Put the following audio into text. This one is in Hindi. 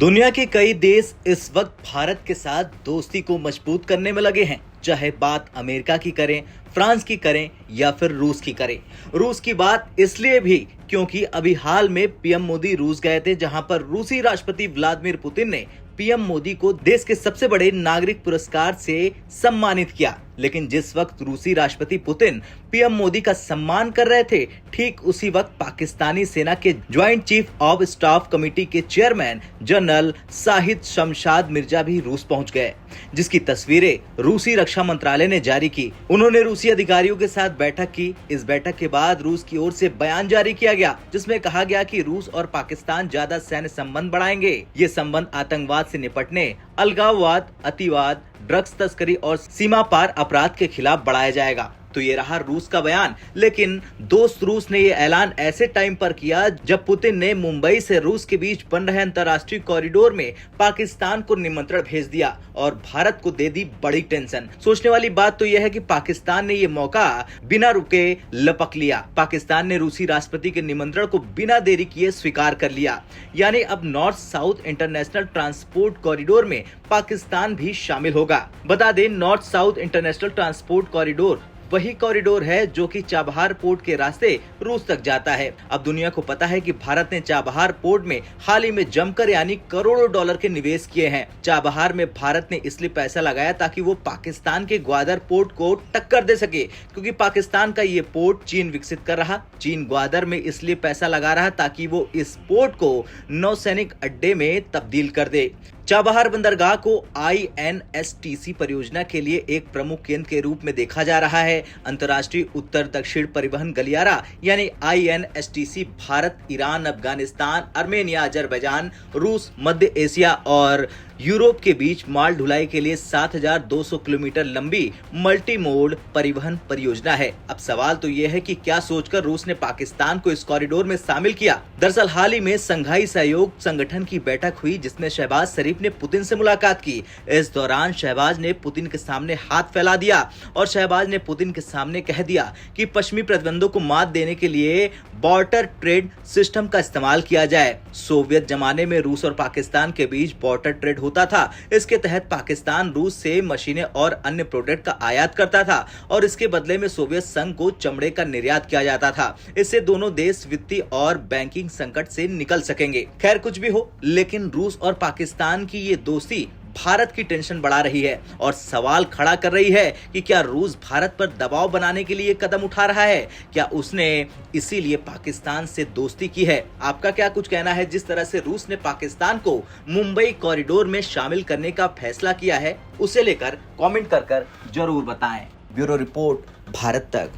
दुनिया के कई देश इस वक्त भारत के साथ दोस्ती को मजबूत करने में लगे हैं, चाहे बात अमेरिका की करें, फ्रांस की करें या फिर रूस की करें। रूस की बात इसलिए भी क्योंकि अभी हाल में पीएम मोदी रूस गए थे, जहां पर रूसी राष्ट्रपति व्लादिमीर पुतिन ने पीएम मोदी को देश के सबसे बड़े नागरिक पुरस्कार से सम्मानित किया। लेकिन जिस वक्त रूसी राष्ट्रपति पुतिन पीएम मोदी का सम्मान कर रहे थे, ठीक उसी वक्त पाकिस्तानी सेना के joint chief of staff committee के चेयरमैन जनरल शाहिद शमशाद मिर्जा भी रूस पहुंच गए, जिसकी तस्वीरें रूसी रक्षा मंत्रालय ने जारी की। उन्होंने रूसी अधिकारियों के साथ बैठक की। इस बैठक के बाद रूस की ओर से बयान जारी किया गया, जिसमें कहा गया कि रूस और पाकिस्तान ज्यादा सैन्य संबंध बढ़ाएंगे। ये संबंध आतंकवाद से निपटने, अलगाववाद, अतिवाद, ड्रग्स तस्करी और सीमा पार अपराध के खिलाफ बढ़ाया जाएगा। तो ये रहा रूस का बयान। लेकिन दोस्त रूस ने ये ऐलान ऐसे टाइम पर किया जब पुतिन ने मुंबई से रूस के बीच बन रहे अंतर्राष्ट्रीय कॉरिडोर में पाकिस्तान को निमंत्रण भेज दिया और भारत को दे दी बड़ी टेंशन। सोचने वाली बात तो यह है कि पाकिस्तान ने ये मौका बिना रुके लपक लिया। पाकिस्तान ने रूसी राष्ट्रपति के निमंत्रण को बिना देरी किए स्वीकार कर लिया। यानी अब north south international transport corridor में पाकिस्तान भी शामिल होगा। बता दें, north south international transport corridor वही कॉरिडोर है जो कि चाबहार पोर्ट के रास्ते रूस तक जाता है। अब दुनिया को पता है कि भारत ने चाबहार पोर्ट में हाल ही में जमकर यानी करोड़ों डॉलर के निवेश किए हैं। चाबहार में भारत ने इसलिए पैसा लगाया ताकि वो पाकिस्तान के ग्वादर पोर्ट को टक्कर दे सके, क्योंकि पाकिस्तान का ये पोर्ट चीन विकसित कर रहा। चीन ग्वादर में इसलिए पैसा लगा रहा ताकि वो इस पोर्ट को नौसैनिक अड्डे में तब्दील कर दे। चाबहार बंदरगाह को INSTC परियोजना के लिए एक प्रमुख केंद्र के रूप में देखा जा रहा है। अंतर्राष्ट्रीय उत्तर दक्षिण परिवहन गलियारा यानी INSTC Bharat, Iran, Afghanistan, Armenia, Azerbaijan, रूस, मध्य एशिया और यूरोप के बीच माल ढुलाई के लिए 7,200 किलोमीटर लंबी मल्टी मोड परिवहन परियोजना है। अब सवाल तो यह है कि क्या सोचकर रूस ने पाकिस्तान को इस कॉरिडोर में शामिल किया। दरअसल हाल ही में संघाई सहयोग संगठन की बैठक हुई, जिसमें शहबाज शरीफ ने पुतिन से मुलाकात की। इस दौरान शहबाज ने पुतिन के सामने हाथ फैला दिया और शहबाज ने पुतिन के सामने कह दिया कि पश्चिमी प्रतिबंधों को मात देने के लिए बॉर्डर ट्रेड सिस्टम का इस्तेमाल किया जाए। सोवियत जमाने में रूस और पाकिस्तान के बीच बॉर्डर ट्रेड होता था। इसके तहत पाकिस्तान रूस से मशीनें और अन्य प्रोडक्ट का आयात करता था और इसके बदले में सोवियत संघ को चमड़े का निर्यात किया जाता था। इससे दोनों देश वित्तीय और बैंकिंग संकट से निकल सकेंगे। खैर, कुछ भी हो, लेकिन रूस और पाकिस्तान की ये दोस्ती भारत की टेंशन बढ़ा रही है और सवाल खड़ा कर रही है कि क्या रूस भारत पर दबाव बनाने के लिए कदम उठा रहा है? क्या उसने इसीलिए पाकिस्तान से दोस्ती की है? आपका क्या कुछ कहना है? जिस तरह से रूस ने पाकिस्तान को मुंबई कॉरिडोर में शामिल करने का फैसला किया है, उसे लेकर कमेंट कर जरूर बताएं। ब्यूरो रिपोर्ट, भारत तक।